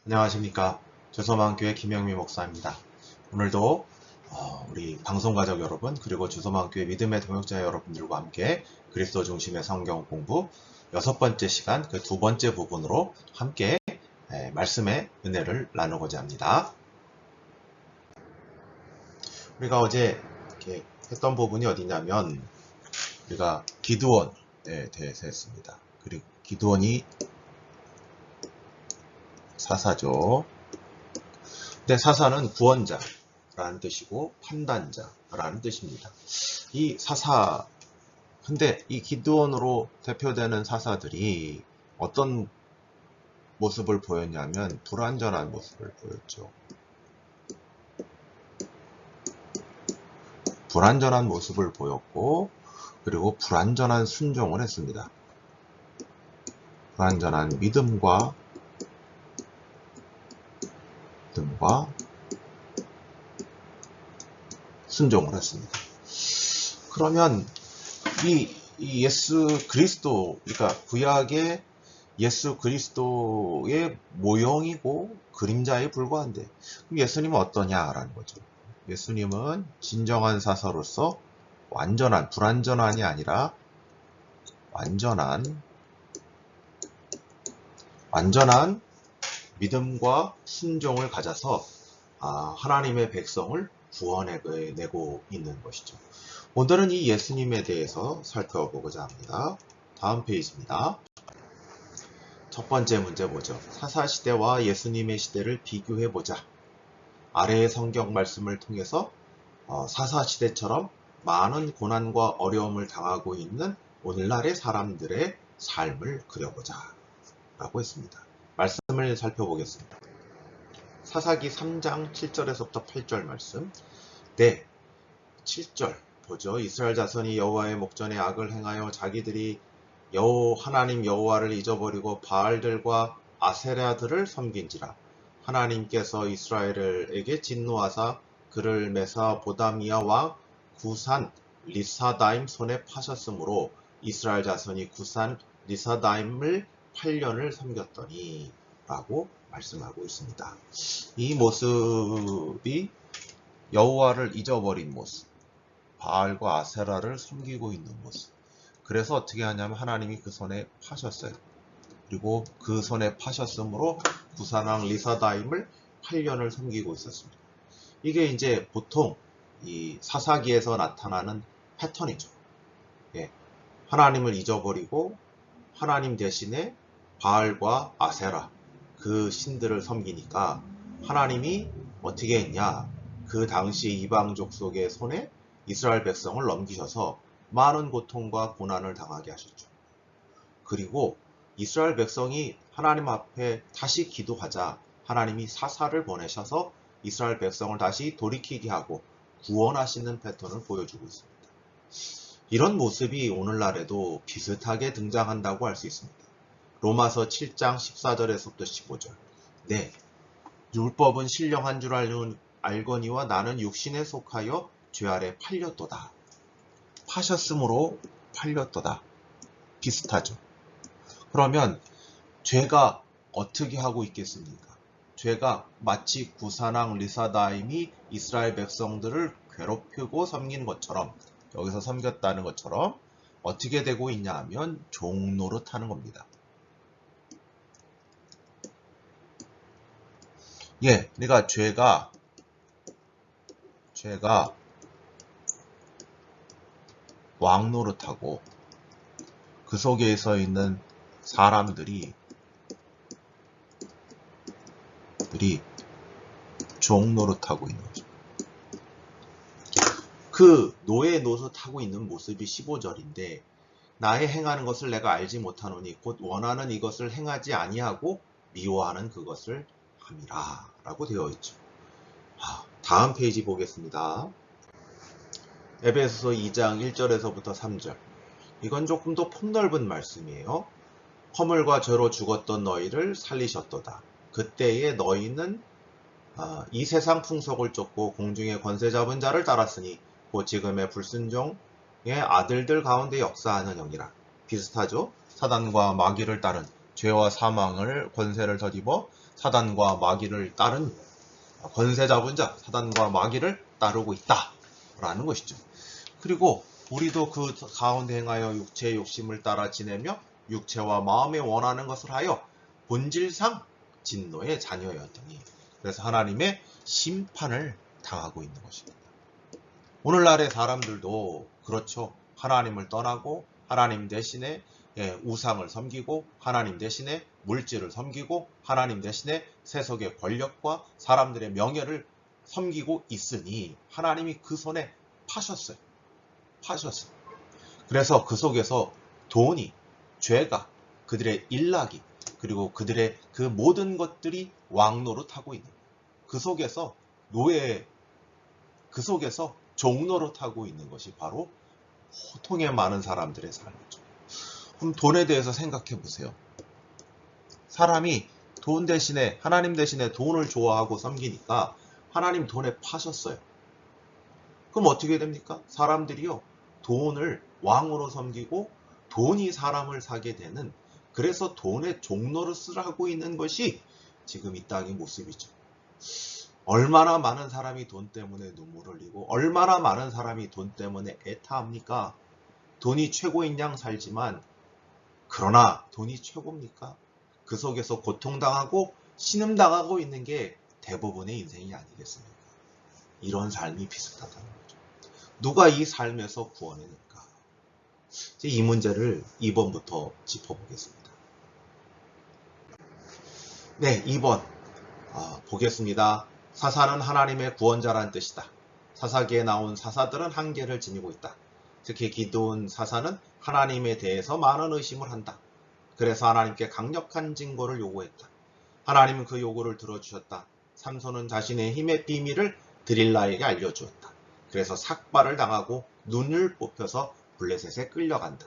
안녕하십니까. 주소만교회 김영미 목사입니다. 오늘도 우리 방송가족 여러분 그리고 주소만교회 믿음의 동역자 여러분들과 함께 그리스도 중심의 성경 공부 6번째 시간 그 2번째 부분으로 함께 말씀의 은혜를 나누고자 합니다. 우리가 어제 이렇게 했던 부분이 어디냐면 우리가 기드온에 대해서 했습니다. 그리고 기드온이 사사죠. 근데 사사는 구원자라는 뜻이고 판단자라는 뜻입니다. 이 사사, 근데 이 기드온으로 대표되는 사사들이 어떤 모습을 보였냐면 불완전한 모습을 보였죠. 불완전한 모습을 보였고 그리고 불완전한 순종을 했습니다. 불완전한 믿음과 순종을 했습니다. 그러면 이 예수 그리스도, 그러니까 구약의 예수 그리스도의 모형이고 그림자에 불과한데 그럼 예수님은 어떠냐라는 거죠. 예수님은 진정한 사사로서 완전한, 불완전한이 아니라 완전한 믿음과 순종을 가져서 하나님의 백성을 구원해내고 있는 것이죠. 오늘은 이 예수님에 대해서 살펴보고자 합니다. 다음 페이지입니다. 첫 번째 문제 보죠. 사사시대와 예수님의 시대를 비교해보자. 아래의 성경 말씀을 통해서 사사시대처럼 많은 고난과 어려움을 당하고 있는 오늘날의 사람들의 삶을 그려보자 라고 했습니다. 말씀을 살펴보겠습니다. 사사기 3장 7절에서부터 8절 말씀. 네, 7절 보죠. 이스라엘 자손이 여호와의 목전에 악을 행하여 자기들이 하나님 여호와를 잊어버리고 바알들과 아세라들을 섬긴지라. 하나님께서 이스라엘에게 진노하사 그를 메사 보다미아 왕 구산 리사다임 손에 파셨으므로 이스라엘 자손이 구산 리사다임을 8년을 섬겼더니 라고 말씀하고 있습니다. 이 모습이 여호와를 잊어버린 모습, 바알과 아세라를 섬기고 있는 모습. 그래서 어떻게 하냐면 하나님이 그 손에 파셨어요. 그리고 그 손에 파셨으므로 구산왕 리사다임을 8년을 섬기고 있었습니다. 이게 이제 보통 이 사사기에서 나타나는 패턴이죠. 예, 하나님을 잊어버리고 하나님 대신에 바알과 아세라 그 신들을 섬기니까 하나님이 어떻게 했냐, 그 당시 이방족 속의 손에 이스라엘 백성을 넘기셔서 많은 고통과 고난을 당하게 하셨죠. 그리고 이스라엘 백성이 하나님 앞에 다시 기도하자 하나님이 사사를 보내셔서 이스라엘 백성을 다시 돌이키게 하고 구원하시는 패턴을 보여주고 있습니다. 이런 모습이 오늘날에도 비슷하게 등장한다고 할 수 있습니다. 로마서 7장 14절에서부터 15절. 네, 율법은 신령한 줄 알거니와 나는 육신에 속하여 죄 아래 팔렸도다. 파셨으므로 팔렸도다. 비슷하죠. 그러면 죄가 어떻게 하고 있겠습니까? 죄가 마치 구산왕 리사다임이 이스라엘 백성들을 괴롭히고 섬긴 것처럼, 여기서 섬겼다는 것처럼 어떻게 되고 있냐 하면 종노릇하는 겁니다. 예, 그러니까 죄가 왕노릇하고 그 속에 서 있는 사람들이 종노릇하고 있는 거죠. 그 노예 노릇하고 있는 모습이 15절인데 나의 행하는 것을 내가 알지 못하노니 곧 원하는 이것을 행하지 아니하고 미워하는 그것을 함이라 라고 되어 있죠. 다음 페이지 보겠습니다. 에베소서 2장 1절에서부터 3절. 이건 조금 더 폭넓은 말씀이에요. 허물과 죄로 죽었던 너희를 살리셨도다. 그때에 너희는 이 세상 풍속을 쫓고 공중의 권세 잡은 자를 따랐으니 곧 지금의 불순종의 아들들 가운데 역사하는 영이라. 비슷하죠? 사단과 마귀를 따른 죄와 사망을 권세를 덧입어 사단과 마귀를 따른 권세 잡은 자 사단과 마귀를 따르고 있다라는 것이죠. 그리고 우리도 그 가운데 행하여 육체의 욕심을 따라 지내며 육체와 마음에 원하는 것을 하여 본질상 진노의 자녀였더니 그래서 하나님의 심판을 당하고 있는 것입니다. 오늘날의 사람들도 그렇죠. 하나님을 떠나고 하나님 대신에 우상을 섬기고 하나님 대신에 물질을 섬기고 하나님 대신에 세속의 권력과 사람들의 명예를 섬기고 있으니 하나님이 그 손에 파셨어요. 그래서 그 속에서 돈이, 죄가, 그들의 일락이 그리고 그들의 그 모든 것들이 왕노릇하고 있는 그 속에서 그 속에서 종노릇하고 있는 것이 바로 호통에 많은 사람들의 삶이죠. 그럼 돈에 대해서 생각해 보세요. 사람이 돈 대신에 하나님 대신에 돈을 좋아하고 섬기니까 하나님 돈에 파셨어요. 그럼 어떻게 됩니까? 사람들이요 돈을 왕으로 섬기고 돈이 사람을 사게 되는 그래서 돈의 종노릇을 하고 있는 것이 지금 이 땅의 모습이죠. 얼마나 많은 사람이 돈 때문에 눈물을 흘리고 얼마나 많은 사람이 돈 때문에 애타합니까? 돈이 최고인 양 살지만 그러나 돈이 최고입니까? 그 속에서 고통당하고 신음당하고 있는 게 대부분의 인생이 아니겠습니까? 이런 삶이 비슷하다는 거죠. 누가 이 삶에서 구원해낼까? 이 문제를 2번부터 짚어보겠습니다. 네, 2번 보겠습니다. 사사는 하나님의 구원자란 뜻이다. 사사기에 나온 사사들은 한계를 지니고 있다. 특히 기드온 사사는 하나님에 대해서 많은 의심을 한다. 그래서 하나님께 강력한 증거를 요구했다. 하나님은 그 요구를 들어주셨다. 삼손은 자신의 힘의 비밀을 드릴라에게 알려주었다. 그래서 삭발을 당하고 눈을 뽑혀서 블레셋에 끌려간다.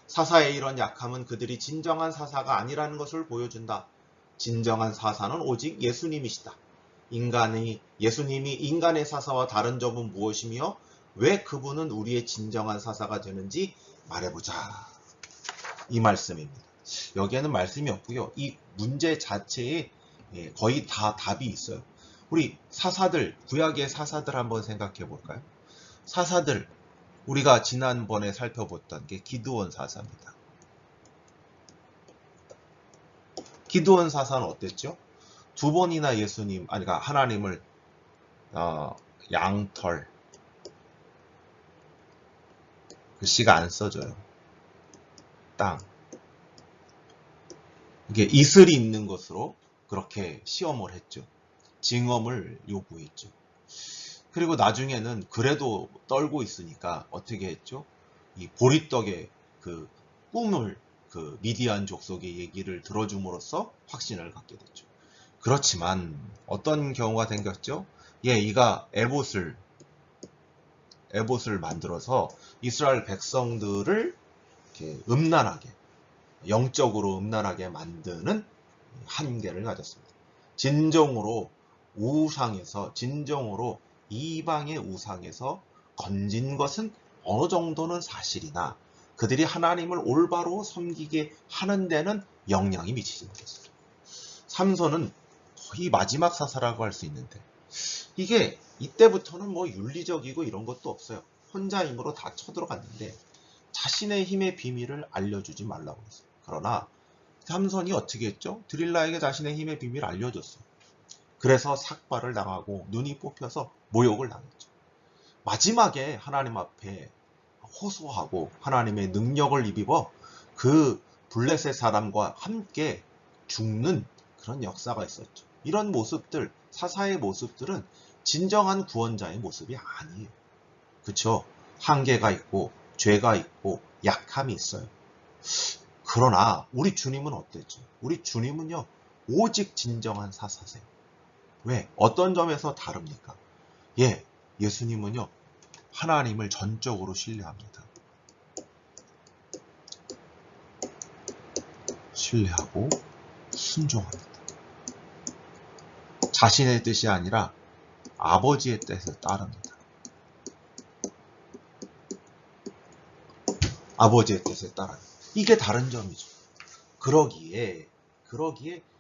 사사의 이런 약함은 그들이 진정한 사사가 아니라는 것을 보여준다. 진정한 사사는 오직 예수님이시다. 예수님이 인간의 사사와 다른 점은 무엇이며 왜 그분은 우리의 진정한 사사가 되는지 말해보자. 이 말씀입니다. 여기에는 말씀이 없고요. 이 문제 자체에 거의 다 답이 있어요. 우리 사사들, 구약의 사사들 한번 생각해 볼까요? 사사들, 우리가 지난번에 살펴봤던 게 기드온 사사입니다. 기드온 사사는 어땠죠? 두 번이나 그러니까 하나님을 양털, 글씨가 안 써져요. 땅. 이게 이슬이 있는 것으로 그렇게 시험을 했죠. 징험을 요구했죠. 그리고 나중에는 그래도 떨고 있으니까 어떻게 했죠? 이 보리떡의 그 꿈을 그 미디안 족속의 얘기를 들어줌으로써 확신을 갖게 됐죠. 그렇지만 어떤 경우가 생겼죠? 이가 에봇을 만들어서 이스라엘 백성들을 이렇게 음란하게, 영적으로 음란하게 만드는 한계를 가졌습니다. 진정으로 이방의 우상에서 건진 것은 어느 정도는 사실이나 그들이 하나님을 올바로 섬기게 하는 데는 영향이 미치지 못했어요. 삼손은 거의 마지막 사사라고 할 수 있는데 이게 이때부터는 뭐 윤리적이고 이런 것도 없어요. 혼자 힘으로 다 쳐들어갔는데 자신의 힘의 비밀을 알려주지 말라고 했어요. 그러나 삼손이 어떻게 했죠? 드릴라에게 자신의 힘의 비밀을 알려줬어요. 그래서 삭발을 당하고 눈이 뽑혀서 모욕을 당했죠. 마지막에 하나님 앞에 호소하고 하나님의 능력을 입어 그 블레셋 사람과 함께 죽는 그런 역사가 있었죠. 이런 모습들, 사사의 모습들은 진정한 구원자의 모습이 아니에요. 그렇죠? 한계가 있고 죄가 있고 약함이 있어요. 그러나 우리 주님은 어땠죠? 우리 주님은요 오직 진정한 사사세요. 왜? 어떤 점에서 다릅니까? 예수님은요 하나님을 전적으로 신뢰합니다. 신뢰하고 순종합니다. 자신의 뜻이 아니라 아버지의 뜻을 따릅니다. 아버지의 뜻을 따라요. 이게 다른 점이죠. 그러기에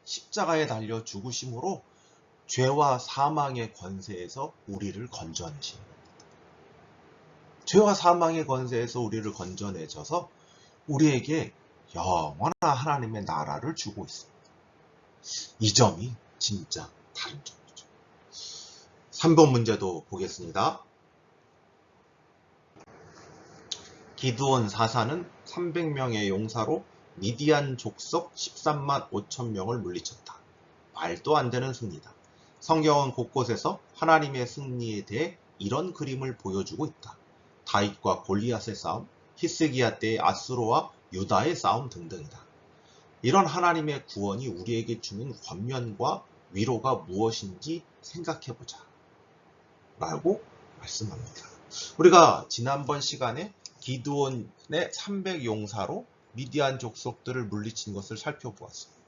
십자가에 달려 죽으심으로 죄와 사망의 권세에서 우리를 건져내십니다. 죄와 사망의 권세에서 우리를 건져내셔서 우리에게 영원한 하나님의 나라를 주고 있습니다. 이 점이 진짜 다른 점이죠. 3번 문제도 보겠습니다. 기드온 사사는 300명의 용사로 미디안 족속 13만 5천 명을 물리쳤다. 말도 안 되는 승리다. 성경은 곳곳에서 하나님의 승리에 대해 이런 그림을 보여주고 있다. 다윗과 골리앗의 싸움, 히스기야 때의 아수르와 유다의 싸움 등등이다. 이런 하나님의 구원이 우리에게 주는 권면과 위로가 무엇인지 생각해보자 라고 말씀합니다. 우리가 지난번 시간에 기드온의 300용사로 미디안 족속들을 물리친 것을 살펴보았습니다.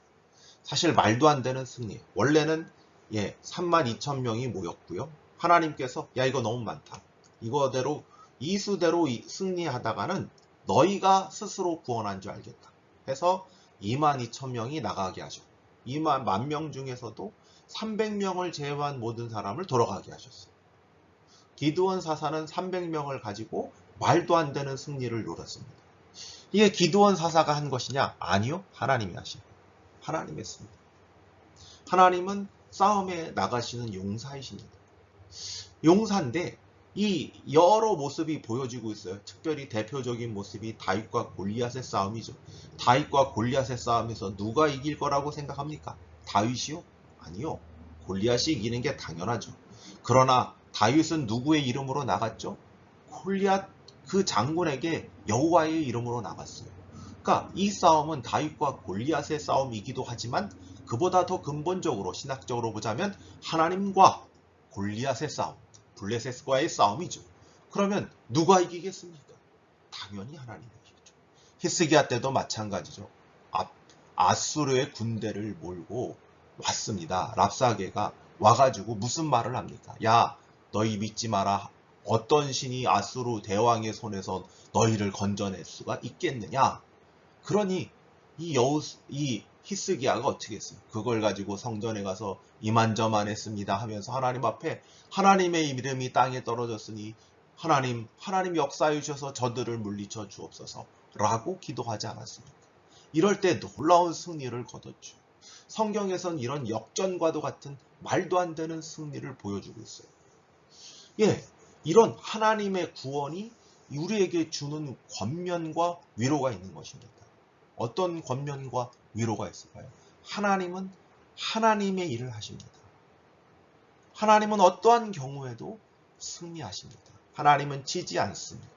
사실 말도 안 되는 승리. 원래는 32,000명이 모였고요. 하나님께서 야 이거 너무 많다. 이거대로 이수대로 승리하다가는 너희가 스스로 구원한 줄 알겠다. 해서 22,000명이 나가게 하셨고 2만 명 중에서도 300명을 제외한 모든 사람을 돌아가게 하셨어요. 기드온 사사는 300명을 가지고 말도 안 되는 승리를 이뤘습니다. 이게 기드온 사사가 한 것이냐? 아니요. 하나님이 하신 거예요. 하나님이 했습니다. 하나님은 싸움에 나가시는 용사이십니다. 용사인데 이 여러 모습이 보여지고 있어요. 특별히 대표적인 모습이 다윗과 골리앗의 싸움이죠. 다윗과 골리앗의 싸움에서 누가 이길 거라고 생각합니까? 다윗이요? 아니요. 골리앗이 이기는 게 당연하죠. 그러나 다윗은 누구의 이름으로 나갔죠? 골리앗 그 장군에게 여호와의 이름으로 나갔어요. 그러니까 이 싸움은 다윗과 골리앗의 싸움이기도 하지만 그보다 더 근본적으로 신학적으로 보자면 하나님과 골리앗의 싸움, 블레셋과의 싸움이죠. 그러면 누가 이기겠습니까? 당연히 하나님이 이기죠. 히스기야 때도 마찬가지죠. 아수르의 군대를 몰고 왔습니다. 랍사게가 와가지고 무슨 말을 합니까? 야, 너희 믿지 마라. 어떤 신이 아수르 대왕의 손에서 너희를 건져낼 수가 있겠느냐? 그러니 이 히스기야가 어떻게 했어요? 그걸 가지고 성전에 가서 이만저만 했습니다 하면서 하나님 앞에 하나님의 이름이 땅에 떨어졌으니 하나님 역사해 주셔서 저들을 물리쳐 주옵소서 라고 기도하지 않았습니까? 이럴 때 놀라운 승리를 거뒀죠. 성경에선 이런 역전과도 같은 말도 안 되는 승리를 보여주고 있어요. 이런 하나님의 구원이 우리에게 주는 권면과 위로가 있는 것입니다. 어떤 권면과 위로가 있을까요? 하나님은 하나님의 일을 하십니다. 하나님은 어떠한 경우에도 승리하십니다. 하나님은 지지 않습니다.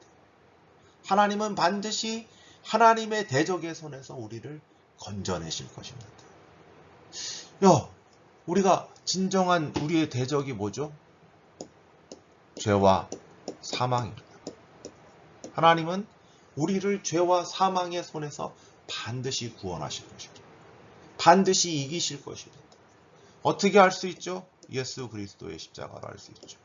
하나님은 반드시 하나님의 대적의 손에서 우리를 건져내실 것입니다. 우리가 진정한 우리의 대적이 뭐죠? 죄와 사망입니다. 하나님은 우리를 죄와 사망의 손에서 반드시 구원하실 것입니다. 반드시 이기실 것입니다. 어떻게 할 수 있죠? 예수 그리스도의 십자가로 할 수 있죠.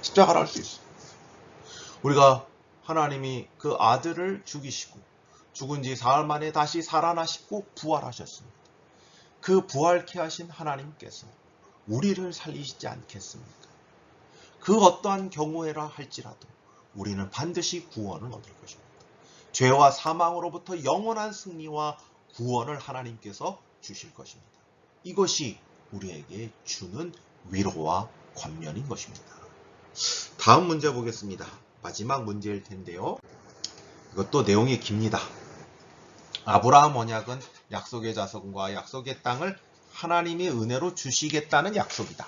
십자가로 할 수 있어요. 우리가 하나님이 그 아들을 죽이시고 죽은 지 사흘 만에 다시 살아나시고 부활하셨습니다. 그 부활케 하신 하나님께서 우리를 살리시지 않겠습니까? 그 어떠한 경우에라 할지라도 우리는 반드시 구원을 얻을 것입니다. 죄와 사망으로부터 영원한 승리와 구원을 하나님께서 주실 것입니다. 이것이 우리에게 주는 위로와 권면인 것입니다. 다음 문제 보겠습니다. 마지막 문제일 텐데요. 이것도 내용이 깁니다. 아브라함 언약은 약속의 자손과 약속의 땅을 하나님이 은혜로 주시겠다는 약속이다.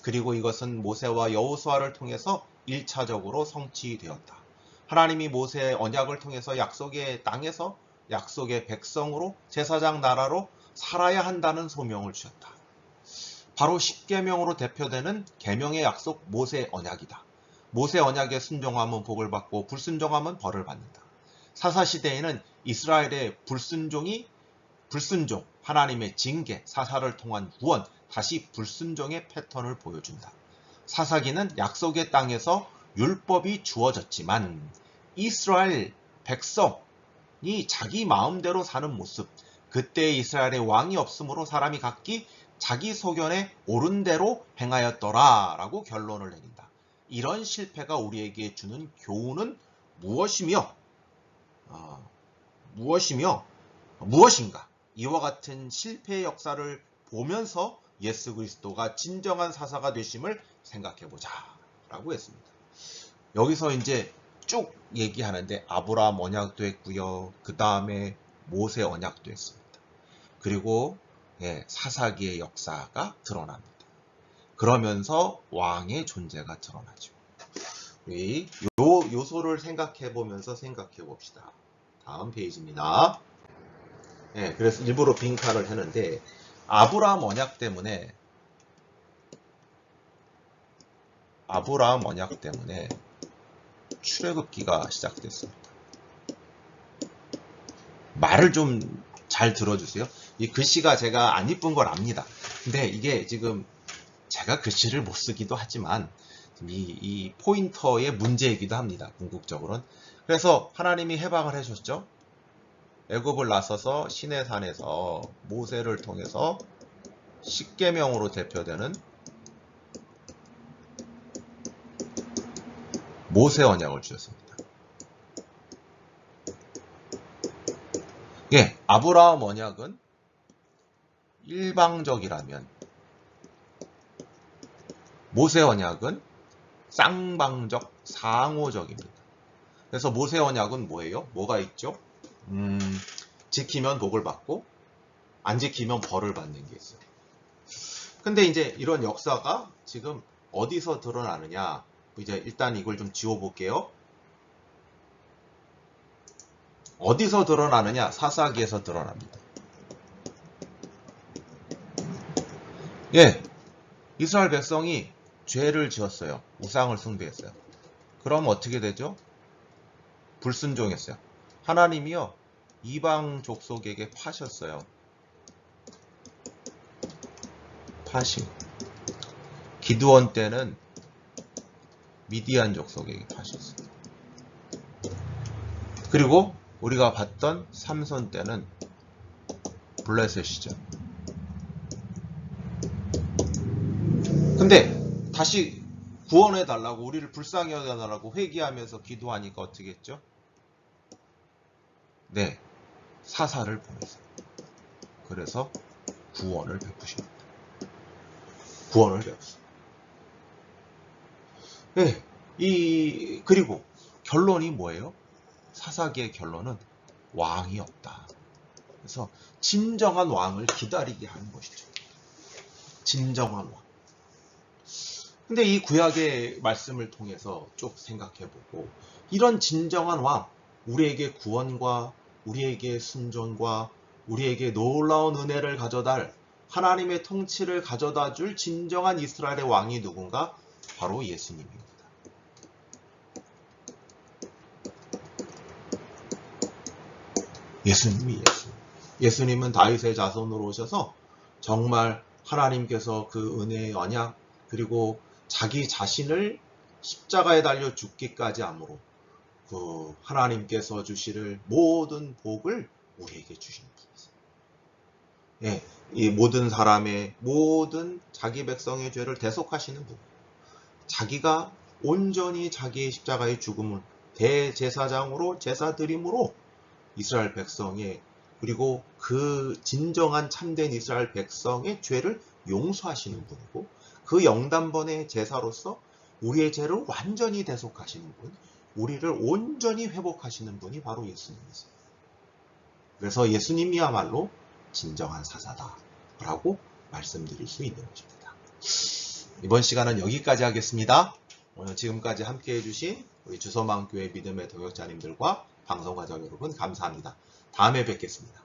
그리고 이것은 모세와 여호수아를 통해서 1차적으로 성취되었다. 하나님이 모세의 언약을 통해서 약속의 땅에서 약속의 백성으로 제사장 나라로 살아야 한다는 소명을 주셨다. 바로 십계명으로 대표되는 계명의 약속 모세 언약이다. 모세 언약에 순종하면 복을 받고 불순종하면 벌을 받는다. 사사시대에는 이스라엘의 불순종, 하나님의 징계, 사사를 통한 구원, 다시 불순종의 패턴을 보여준다. 사사기는 약속의 땅에서 율법이 주어졌지만 이스라엘 백성이 자기 마음대로 사는 모습, 그때 이스라엘에 왕이 없으므로 사람이 각기 자기 소견에 옳은 대로 행하였더라 라고 결론을 내린다. 이런 실패가 우리에게 주는 교훈은 무엇인가? 이와 같은 실패의 역사를 보면서 예수 그리스도가 진정한 사사가 되심을 생각해보자 라고 했습니다. 여기서 이제 쭉 얘기하는데 아브라함 언약도 했고요. 그 다음에 모세 언약도 했습니다. 그리고 사사기의 역사가 드러납니다. 그러면서 왕의 존재가 드러나죠. 이 요소를 생각해보면서 생각해봅시다. 다음 페이지입니다. 그래서 일부러 빈칸을 했는데 아브라함 언약 때문에 출애굽기가 시작됐습니다. 말을 좀 잘 들어주세요. 이 글씨가 제가 안 이쁜 걸 압니다. 근데 이게 지금 제가 글씨를 못 쓰기도 하지만 이 포인터의 문제이기도 합니다. 궁극적으로는. 그래서 하나님이 해방을 해줬죠. 애굽을 나서서 시내산에서 모세를 통해서 십계명으로 대표되는 모세 언약을 주셨습니다. 아브라함 언약은 일방적이라면 모세 언약은 쌍방적, 상호적입니다. 그래서 모세 언약은 뭐예요? 뭐가 있죠? 지키면 복을 받고 안 지키면 벌을 받는 게 있어요. 근데 이제 이런 역사가 지금 어디서 드러나느냐? 이제 일단 이걸 좀 지워볼게요. 어디서 드러나느냐? 사사기에서 드러납니다. 이스라엘 백성이 죄를 지었어요. 우상을 숭배했어요. 그럼 어떻게 되죠? 불순종했어요. 하나님이요, 이방 족속에게 파셨어요. 파심. 기드온 때는 미디안 족속에게 파셨어요. 그리고 우리가 봤던 삼손 때는 블레셋이죠. 근데 다시 구원해달라고, 우리를 불쌍히 여겨달라고 회개하면서 기도하니까 어떻게 했죠? 사사를 보내세요. 그래서 구원을 베푸십니다. 구원을 베푸십니다. 그리고 결론이 뭐예요? 사사기의 결론은 왕이 없다. 그래서 진정한 왕을 기다리게 하는 것이죠. 진정한 왕. 근데 이 구약의 말씀을 통해서 쭉 생각해보고, 이런 진정한 왕, 우리에게 구원과 우리에게 순종과 우리에게 놀라운 은혜를 가져다 하나님의 통치를 가져다 줄 진정한 이스라엘의 왕이 누군가? 바로 예수님입니다. 예수님은 다윗의 자손으로 오셔서 정말 하나님께서 그 은혜의 언약, 그리고 자기 자신을 십자가에 달려 죽기까지 함으로 그 하나님께서 주시를 모든 복을 우리에게 주신 분이세요. 이 모든 사람의 모든 자기 백성의 죄를 대속하시는 분, 자기가 온전히 자기의 십자가의 죽음을 대제사장으로 제사드림으로 이스라엘 백성의, 그리고 그 진정한 참된 이스라엘 백성의 죄를 용서하시는 분이고, 그 영단번의 제사로서 우리의 죄를 완전히 대속하시는 분, 우리를 온전히 회복하시는 분이 바로 예수님이세요. 그래서 예수님이야말로 진정한 사사다라고 말씀드릴 수 있는 것입니다. 이번 시간은 여기까지 하겠습니다. 오늘 지금까지 함께해 주신 우리 주소망교회 믿음의 동역자님들과 방송가족 여러분 감사합니다. 다음에 뵙겠습니다.